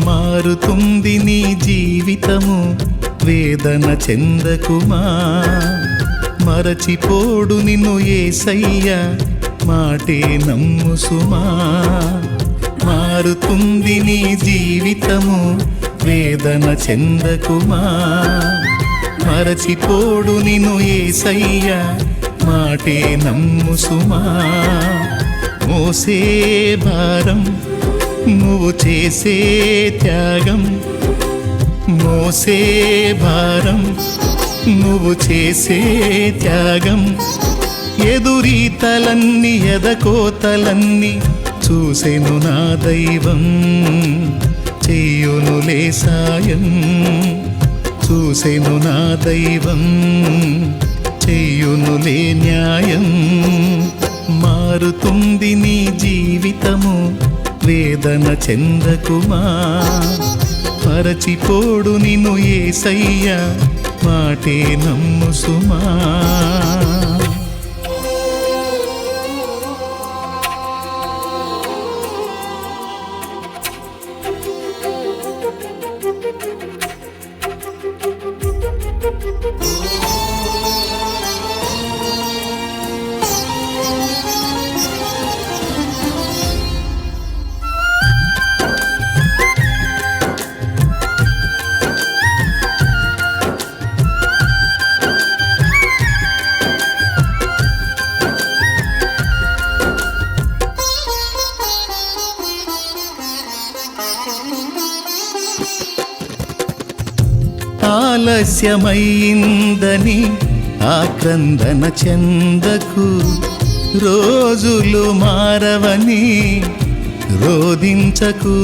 మారుతుంది నీ జీవితము, వేదన చెందకుమా. మరచిపోడు నిన్ను యేసయ్య, మాటే నమ్ము సుమా. మారుతుంది నీ జీవితము, వేదన చెందకుమా. మరచిపోడు నిన్ను యేసయ్య, మాటే నమ్ము సుమా. మోసే భారం నువ్వు చేసే త్యాగం, మోసే భారం నువ్వు చేసే త్యాగం. ఎదురీతలన్నీ ఎదకోతలన్నీ చూసెను నా దైవం, చెయ్యునులే సాయం. చూసెను నా దైవం, చెయ్యునులే న్యాయం. మారుతుంది నీ జీవితము, వేదన చెందకుమా. మరచిపోడు నిన్ను యేసయ్య, మాటే నమ్ము సుమా. ఆలస్యమైందని ఆక్రందన చెందకు, రోజులు మారవని రోదించకు.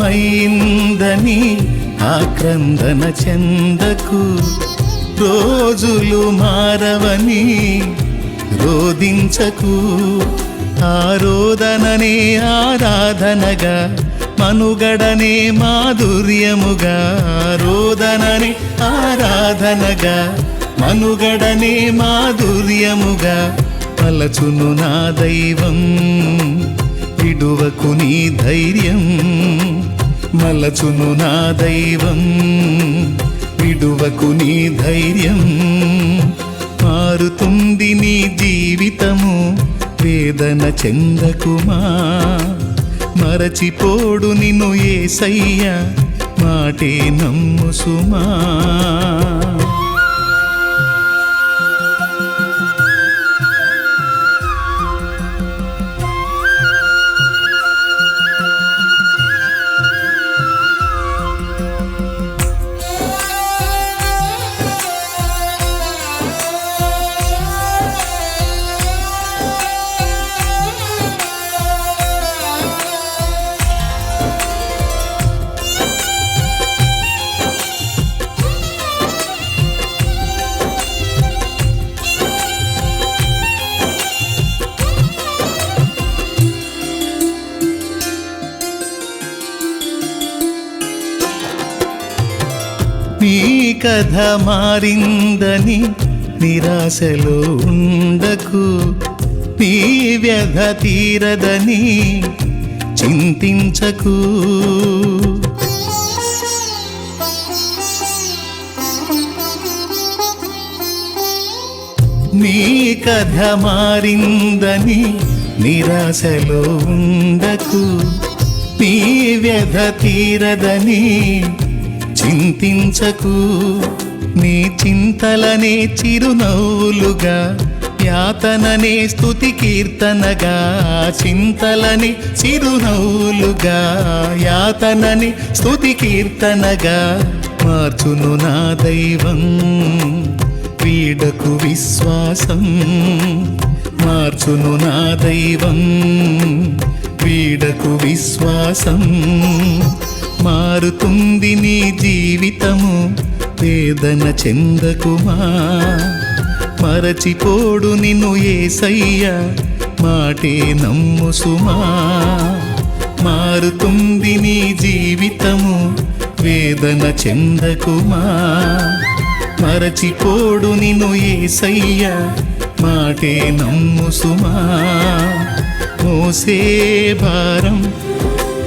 ఆలస్యమైందని ఆక్రందన చెందకు, రోజులు మారవని రోదించకు. ఆరోదననే ఆరాధనగా, మనుగడనే మాధుర్యముగా. ఆరోదననే ఆరాధనగా, మనుగడనే మాధుర్యముగా. పలచును నా దైవం, విడువకు నీ ధైర్యం. మలచును నా దైవం, విడువకు నీ ధైర్యం. మారుతుంది నీ జీవితము, వేదన చెందకుమా. మరచిపోడు నిన్ను యేసయ్య, మాటే నమ్ము సుమా. నీ కథ మారిందని నిరాశలో ఉండకు, నీ వ్యధ తీరదని చింతించకు. నీ కథ మారిందని నిరాశలో ఉండకు, నీ వ్యధ తీరదని చింతించకు. నీ చింతలనే చిరునవ్వులుగా, యాతననే స్తుతి కీర్తనగా. చింతలని చిరునవ్వులుగా, యాతనని స్తుతి కీర్తనగా. మార్చును నా దైవం వీడకు విశ్వాసం మార్చును నా దైవం వీడకు విశ్వాసం మారుతుంది నీ జీవితము వేదన చెందకుమా మరచిపోడు నిన్ను యేసయ్య మాటే నమ్ము సుమా మారుతుంది నీ జీవితము వేదన చెందకుమా మరచిపోడు నిన్ను యేసయ్య మాటే నమ్ము సుమా మోసే భారం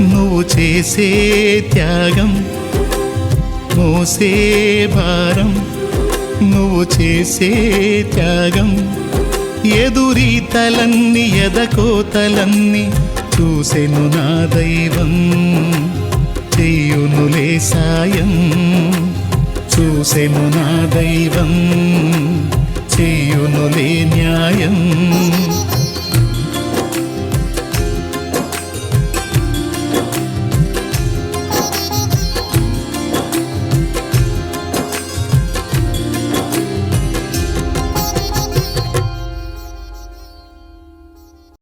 నువ్వు చేసే త్యాగం మోసే భారం నువ్వు చేసే త్యాగం ఎదురీతలన్నీ ఎదకోతలన్నీ చూసెను నా దైవం చెయ్యునులే సాయం చూసెను నా దైవం చెయ్యునులే న్యాయం